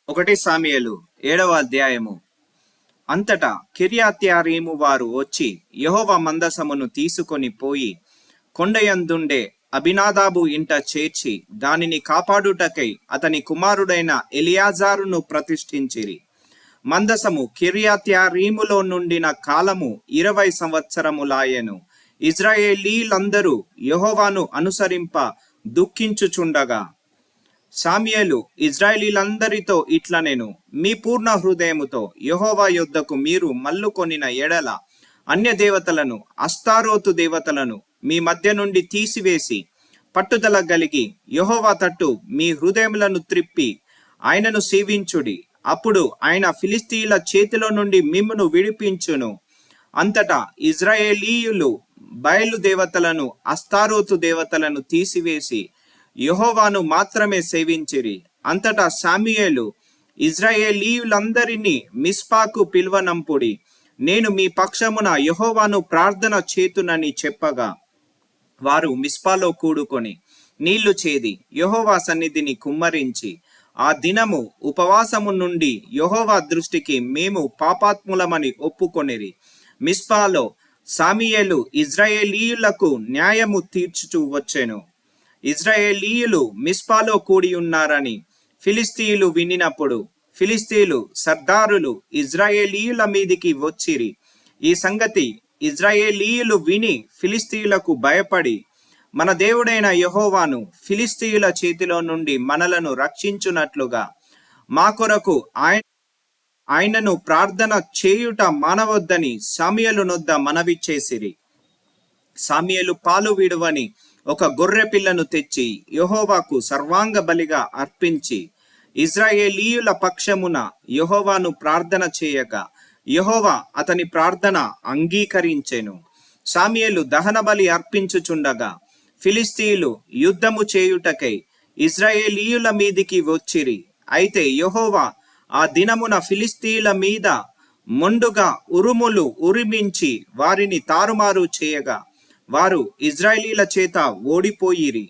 ఒకటి సామెయలు 7వ అధ్యాయము. అంతటా కిర్యత్యారీము వారు వచ్చి యెహోవా మందసమును తీసుకొని పోయి కొండయందుండే అబినాదాబు ఇంట చేర్చి దానిని కాపాడుటకై అతని కుమారుడైన ఎలియాజారును ప్రతిష్ఠించిరి. మందసము కిర్యత్యారీములో నుండిన కాలము 20 సంవత్సరములాయెను. ఇజ్రాయేలీలందరూ యెహోవాను అనుసరింప దుఃఖించుచుండగా సామ్యుయేలు ఇజ్రాయేలీలందరితో ఇట్లనెను, మీ పూర్ణ హృదయముతో యెహోవా యొద్దకు మీరు మల్లుకొనిన ఎడల అన్య దేవతలను, అస్తారోతు దేవతలను మీ మధ్య నుండి తీసివేసి పట్టుదల కలిగి యెహోవా తట్టు మీ హృదయములను త్రిప్పి ఆయనను సేవించుడి. అప్పుడు ఆయన ఫిలిష్తీయుల చేతిలో నుండి మిమ్మును విడిపించును. అంతటా ఇజ్రాయేలీయులు బయలు దేవతలను, అస్తారోతు దేవతలను తీసివేసి యెహోవాను మాత్రమే సేవించిరి. అంతటా సామ్యుయేలు ఇజ్రాయేలీయులందరినీ మిస్పాకు పిలువనంపుడి, నేను మీ పక్షమున యెహోవాను ప్రార్థన చేతునని చెప్పగా వారు మిస్పాలో కూడుకొని నీళ్లు చేది యెహోవా సన్నిధిని కుమ్మరించి, ఆ దినము ఉపవాసము నుండి యెహోవా దృష్టికి మేము పాపాత్ములమని ఒప్పుకొనిరి. మిస్పాలో సామ్యుయేలు ఇజ్రాయేలీయులకు న్యాయము తీర్చుచూ వచ్చెను. ఇజ్రాయేలీయులు మిస్పాలో కూడి ఉన్నారని ఫిలిష్తీయులు వినినప్పుడు ఫిలిష్తీయులు సర్దారులు ఇజ్రాయేలీయుల మీదికి వచ్చిరి. ఈ సంగతి ఇజ్రాయేలీయులు విని ఫిలిష్తీయులకు భయపడి, మన దేవుడైన యెహోవాను ఫిలిష్తీయుల చేతిలో నుండి మనలను రక్షించునట్లుగా మా కొరకు ఆయనను ప్రార్థన చేయుట మానవద్దని సామ్యుయేలు నొద్ద మనవి చేసిరి. సామ్యుయేలు పాలు విడువని ఒక గొర్రె పిల్లను తెచ్చి యెహోవాకు సర్వాంగ బలిగా అర్పించి ఇజ్రాయేలీయుల పక్షమున యెహోవాను ప్రార్థన చేయగా యెహోవా అతని ప్రార్థన అంగీకరించెను. సామ్యుయేలు దహన బలి అర్పించుచుండగా ఫిలిష్తీయులు యుద్ధము చేయుటకై ఇజ్రాయేలీయుల మీదికి వచ్చిరి. అయితే యెహోవా ఆ దినమున ఫిలిష్తీయుల మీద మొండుగా ఉరుములు ఉరిమించి వారిని తారుమారు చేయగా వారు ఇజ్రాయేలీల చేత ఓడిపోయిరి.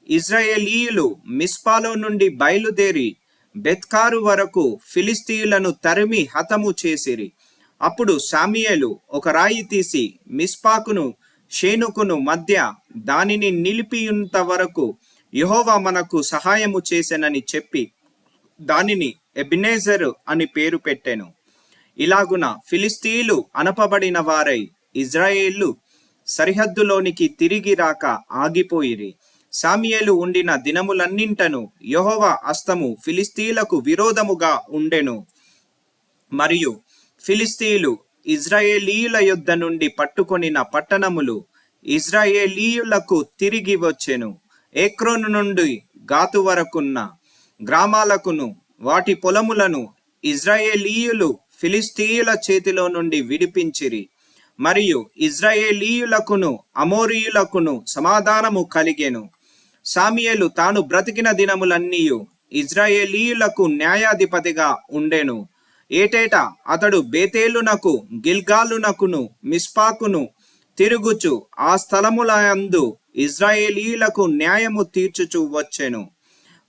ఇజ్రాయేలీయులు మిస్పాలో నుండి బయలుదేరి బెత్కారు వరకు ఫిలిష్తీయులను తరిమి హతము చేసిరి. అప్పుడు సామ్యుయేలు ఒక రాయి తీసి మిస్పాకును షేనుకును మధ్య దానిని నిలిపియుంత వరకు యెహోవా మనకు సహాయము చేసెనని చెప్పి దానిని ఎబెనెజరు అని పేరు పెట్టెను. ఇలాగున ఫిలిష్తీయులు అనపబడిన వారై ఇజ్రాయేలు సరిహద్దులోనికి తిరిగి రాక ఆగిపోయిరి. సామ్యుయేలు ఉండిన దినములన్నింటను యెహోవా హస్తము ఫిలిష్తీయులకు విరోధముగా ఉండెను. మరియు ఫిలిష్తీయులు ఇజ్రాయేలీయుల యొద్ద నుండి పట్టుకొనిన పట్టణములు ఇజ్రాయేలీయులకు తిరిగి వచ్చెను. ఎక్రోను నుండి గాతు వరకున్న గ్రామాలకును వాటి పొలములను ఇజ్రాయేలీయులు ఫిలిష్తీయుల చేతిలో నుండి విడిపించిరి. మరియు ఇజ్రాయేలీయులకును అమోరీయులకును సమాధానము కలిగెను. సామ్యుయేలు తాను బ్రతికిన దినములన్నీయు ఇజ్రాయేలీయులకు న్యాయాధిపతిగా ఉండెను. ఏటేటా అతడు బేతేలునకు, గిల్గాలునకును, మిస్పాకును తిరుగుచు ఆ స్థలములందు ఇజ్రాయేలీయులకు న్యాయము తీర్చుచూ వచ్చెను.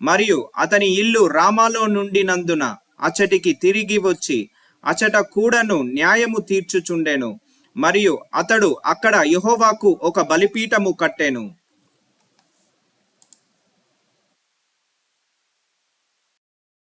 మరియు అతని ఇల్లు రామాలో నుండినందున అచ్చటికి తిరిగి వచ్చి అచ్చట కూడాను న్యాయము తీర్చుచుండెను. మరియు అతడు అక్కడ యెహోవాకు ఒక బలిపీఠము కట్టెను.